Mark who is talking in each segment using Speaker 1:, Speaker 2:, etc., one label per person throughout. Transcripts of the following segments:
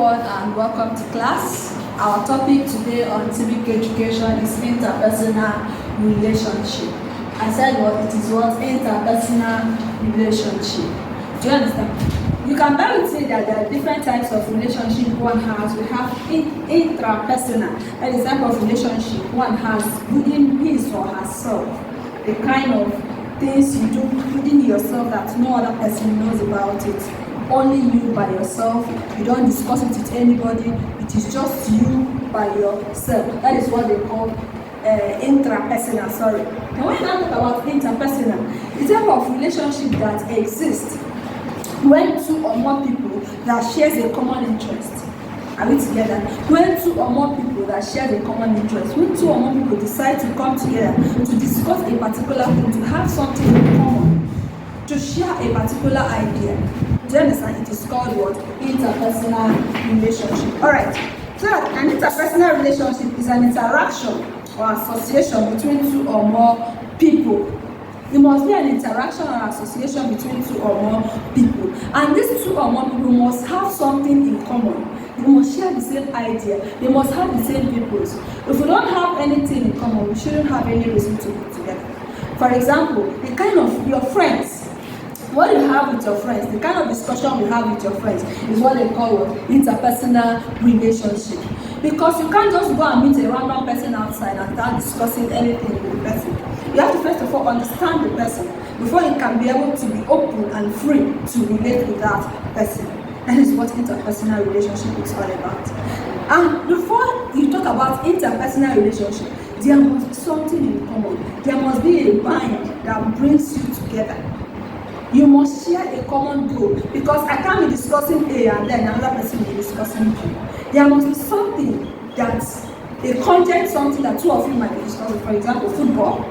Speaker 1: everyone and welcome to class. Our topic today on civic education is interpersonal relationship. I said what it is, what interpersonal relationship. Do you understand? You can bear with me that there are different types of relationship one has. We have intrapersonal, that is the type of relationship one has within his or herself. The kind of things you do within yourself that no other person knows about it. Only you by yourself. You don't discuss it with anybody. It is just you by yourself. That is what they call intrapersonal. Sorry. Now when you talk about interpersonal, it's a type of relationship that exists when two or more people that shares a common interest. Are we together? When two or more people that share a common interest, when two or more people decide to come together to discuss a particular thing, to have something in common, to share a particular idea. Do you understand? It is called what? Interpersonal relationship. Alright. So an interpersonal relationship is an interaction or association between two or more people. It must be an interaction or association between two or more people. And these two or more people must have something in common. They must share the same idea. They must have the same purpose. If we don't have anything in common, we shouldn't have any reason to be together. For example, the kind of your friends. What you have with your friends, the kind of discussion you have with your friends is what they call what? Interpersonal relationship. Because you can't just go and meet a random person outside and start discussing anything with the person. You have to first of all understand the person before you can be able to be open and free to relate with that person. That is what interpersonal relationship is all about. And before you talk about interpersonal relationship, there must be something in common. There must be a bind that brings you together. You must share a common goal, because I can't be discussing A and then another person will be discussing B. There must be something that's a content, something that two of you might be discussing. For example, football.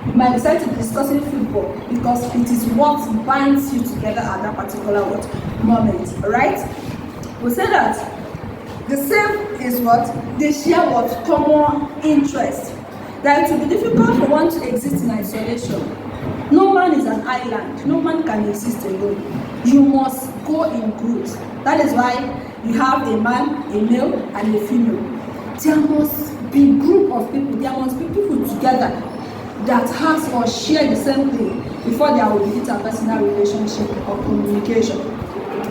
Speaker 1: You might decide to be discussing football because it is what binds you together at that particular moment. Alright? We say that the same is what? They share what? Common interest. That it will be difficult for one to exist in isolation. No man is an island. No man can exist alone. You must go in groups. That is why you have a man, a male, and a female. There must be a group of people. There must be people together that has or share the same thing before there will be interpersonal relationship or communication.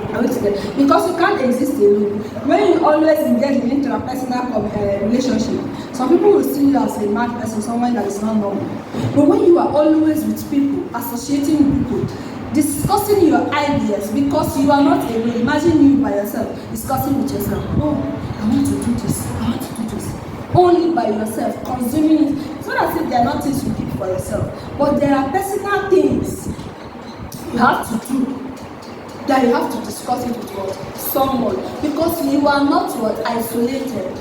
Speaker 1: Because you can't exist alone. When you always engage in interpersonal relationship, some people will see you as a mad person, someone that is not normal. But when you are always with people, associating with people, discussing your ideas, because you are not alone. Imagine you by yourself, discussing with yourself. Oh, I want to do this. I want to do this. Only by yourself, consuming it. It's not as if there are not things you keep for yourself, but there are personal things you have to do. That you have to discuss it with what? Someone. Because you are not what? Isolated.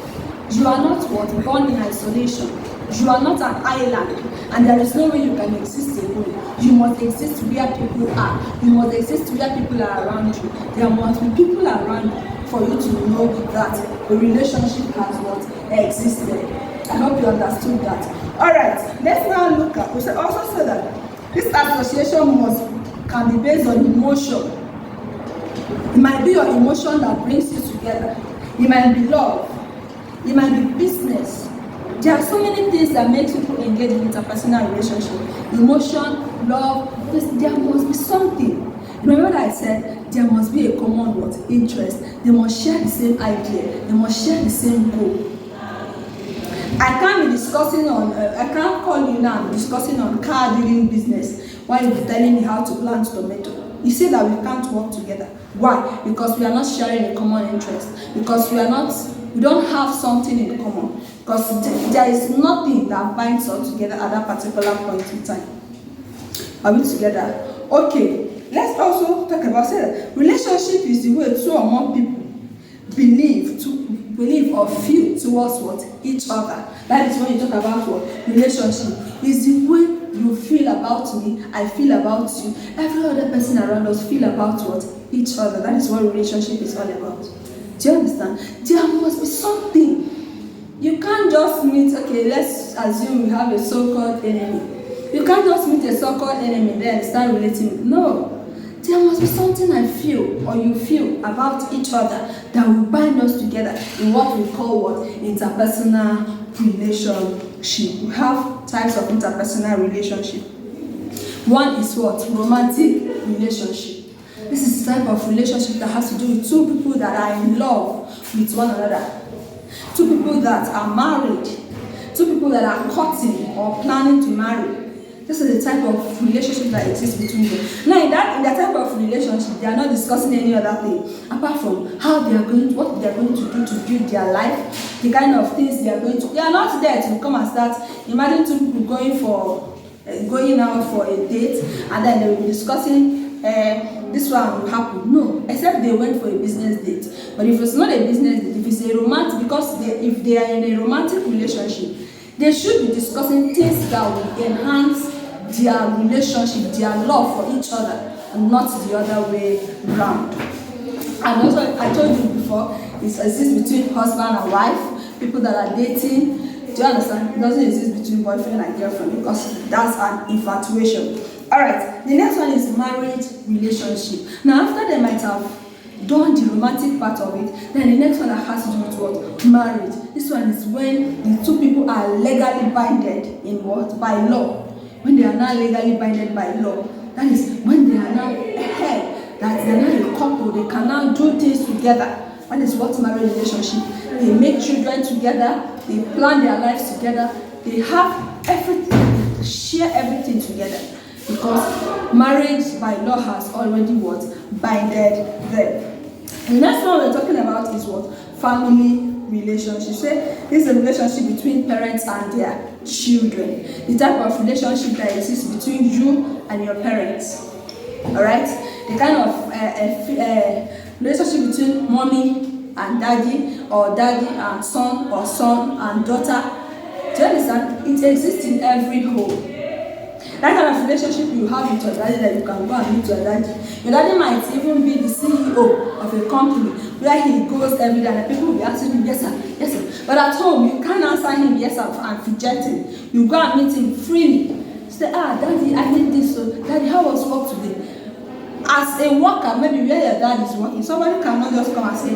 Speaker 1: You are not what? Born in isolation. You are not an island. And there is no way you can exist alone. You must exist where people are. You must exist where people are around you. There must be people around you for you to know that a relationship has what? Existed. I hope you understood that. Alright, let's now look at, we should also say that this association can be based on emotion. It might be your emotion that brings you together. It might be love. It might be business. There are so many things that make people engage in interpersonal relationship. Emotion, love, there must be something. Remember that I said there must be a common what? Interest. They must share the same idea. They must share the same goal. I can't be discussing on, I can't call you now discussing on car dealing business while you're telling me how to plant tomato. You say that we can't work together. Why? Because we are not sharing a common interest. Because we don't have something in common. Because there is nothing that binds us together at that particular point in time. Are we together? Okay. Let's also talk about that relationship is the way two or more people believe or feel towards what? Each other. That is when you talk about what? Relationship. Is the way you feel about me, I feel about you, every other person around us feel about what? Each other. That is what relationship is all about. Do you understand? There must be something. You can't just meet, okay, let's assume we have a so-called enemy. You can't just meet a so-called enemy then start relating. No. There must be something I feel or you feel about each other that will bind us together in what we call interpersonal relationship. We have types of interpersonal relationship. One is romantic relationship. This is the type of relationship that has to do with two people that are in love with one another, two people that are married, two people that are courting or planning to marry. This is the type of relationship that exists between them. Now, in that type of relationship, they are not discussing any other thing apart from what they are going to do to build their life, the kind of things they are going to. They are not there to come and start. Imagine two people going out for a date, and then they will be discussing this one will happen. No, except they went for a business date. But if it's not a business date, if it's a romantic, because if they are in a romantic relationship, they should be discussing things that will enhance their relationship, their love for each other, and not the other way around. And also, I told you before, it exists between husband and wife, people that are dating. Do you understand? It doesn't exist between boyfriend and girlfriend, because that's an infatuation. Alright, the next one is marriage relationship. Now, after they might have done the romantic part of it, then the next one that has to do with marriage. This one is when the two people are legally binded in by law. When they are now legally binded by law, that is when they are now ahead, that they are now a couple, they can now do things together. That is what marriage relationship. They make children together, they plan their lives together, they have everything, they share everything together. Because marriage by law has already binded them. The next one we're talking about is family relationship. Say this is a relationship between parents and their children. The type of relationship that exists between you and your parents. Alright? The kind of relationship between mommy and daddy, or daddy and son, or son and daughter. Do you understand? It exists in every home. That kind of relationship you have with your daddy, that you can go and meet your daddy. Your daddy might even be the CEO of a company where he goes every day and people will be asking him, yes sir, yes sir. But at home, you can't answer him yes sir and fidgeting. You go and meet him freely. Say, daddy, I need this. So, daddy, how was work today? As a worker, maybe where your dad is working, somebody cannot just come and say,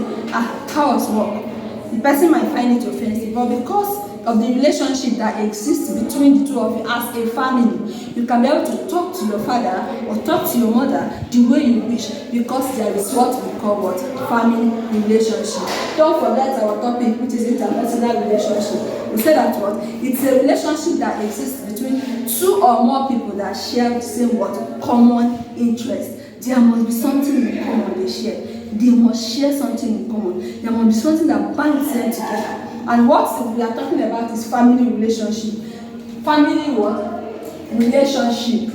Speaker 1: how was work? The person might find it offensive, but because of the relationship that exists between the two of you as a family, you can be able to talk to your father or talk to your mother the way you wish, because there is what we call family relationship. Don't forget our topic, which is interpersonal relationship. We said that it's a relationship that exists between two or more people that share the same common interest. There must be something in common they share. They must share something in common. There must be something that binds them together. And what we are talking about is family relationship. Family relationship.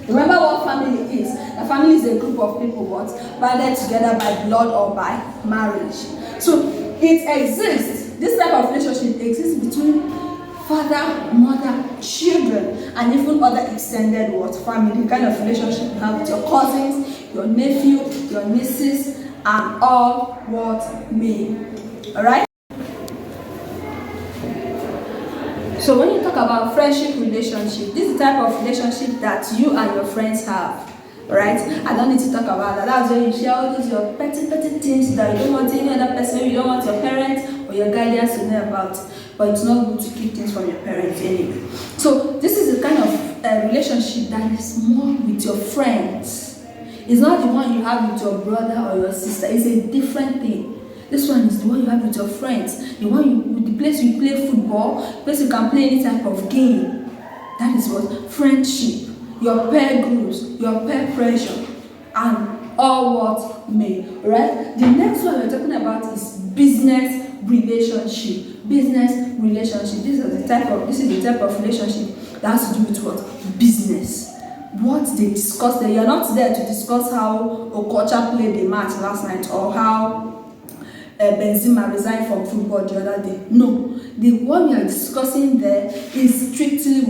Speaker 1: Remember what family is. A family is a group of people bonded together by blood or by marriage. So it exists. This type of relationship exists between father, mother, children, and even other extended family. The kind of relationship you have with your cousins, your nephew, your nieces, and all may. Alright? So when you talk about friendship relationship, this is the type of relationship that you and your friends have. Right? I don't need to talk about that. That's when you share all these your petty things that you don't want any other person, you don't want your parents or your guardians to know about. But it's not good to keep things from your parents anyway. So this is the kind of relationship that is more with your friends. It's not the one you have with your brother or your sister. It's a different thing. This one is the one you have with your friends. The place you play football, the place you can play any type of game. That is friendship. Your peer groups, your peer pressure, and all may. Right? The next one we're talking about is business relationship. Business relationship. This is the type of relationship that has to do with business. What they discuss there. You're not there to discuss how Okocha played the match last night or how Benzema resigned from football the other day. No, the one we are discussing there is strictly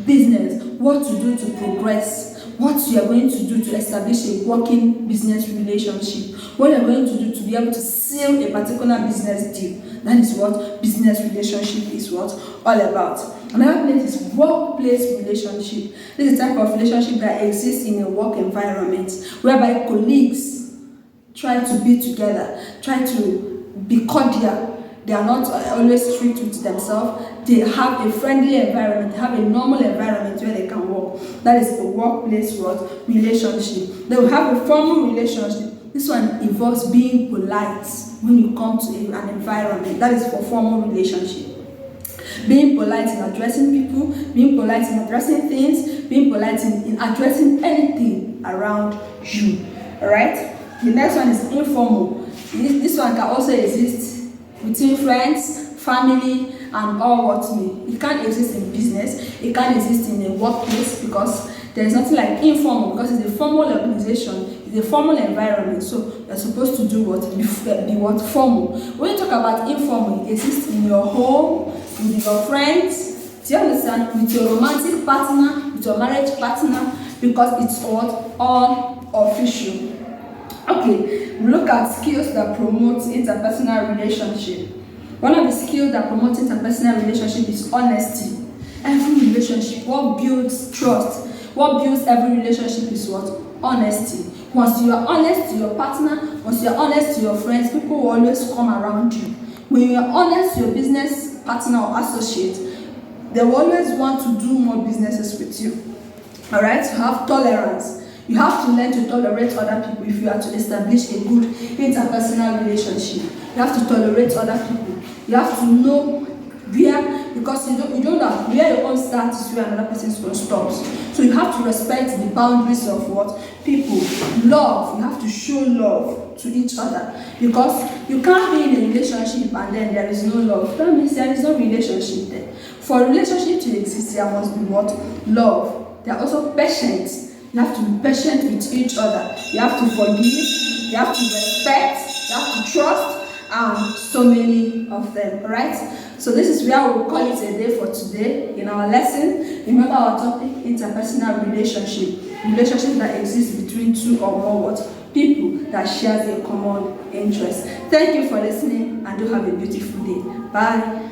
Speaker 1: business, what to do to progress, what you are going to do to establish a working business relationship, what you are going to do to be able to seal a particular business deal. That is what business relationship is all about. Another place is workplace relationship. This is a type of relationship that exists in a work environment whereby colleagues try to be together, try to be cordial. They are not always strict with themselves. They have a friendly environment. They have a normal environment where they can work. That is a workplace relationship. They will have a formal relationship. This one involves being polite when you come to an environment. That is for formal relationship. Being polite in addressing people, being polite in addressing things, being polite in addressing anything around you. Alright? The next one is informal. This one can also exist between friends, family, and all what me. It can't exist in business, it can't exist in a workplace, because there is nothing like informal, because it's a formal organization, it's a formal environment, so you're supposed to do what? Be what? Formal. When you talk about informal, it exists in your home, with your friends, do you understand? With your romantic partner, with your marriage partner, because it's what? Unofficial. Okay, we look at skills that promote interpersonal relationship. One of the skills that promotes interpersonal relationship is honesty. Every relationship, what builds trust, what builds every relationship is what? Honesty. Once you are honest to your partner, once you are honest to your friends, people will always come around you. When you are honest to your business partner or associate, they will always want to do more businesses with you. Alright, you have tolerance. You have to learn to tolerate other people if you are to establish a good interpersonal relationship. You have to tolerate other people. You have to know where, because you don't know where your own starts is where another person's own stops. So you have to respect the boundaries of what? People. Love. You have to show love to each other, because you can't be in a relationship and then there is no love. That means there is no relationship there. For a relationship to exist, there must be what? Love. There are also patience. You have to be patient with each other. You have to forgive. You have to respect. You have to trust. And so many of them. Alright? So this is where we'll call it a day for today. In our lesson, remember our topic: interpersonal relationship. Relationship that exists between two or more what? People that share a common interest. Thank you for listening, and do have a beautiful day. Bye.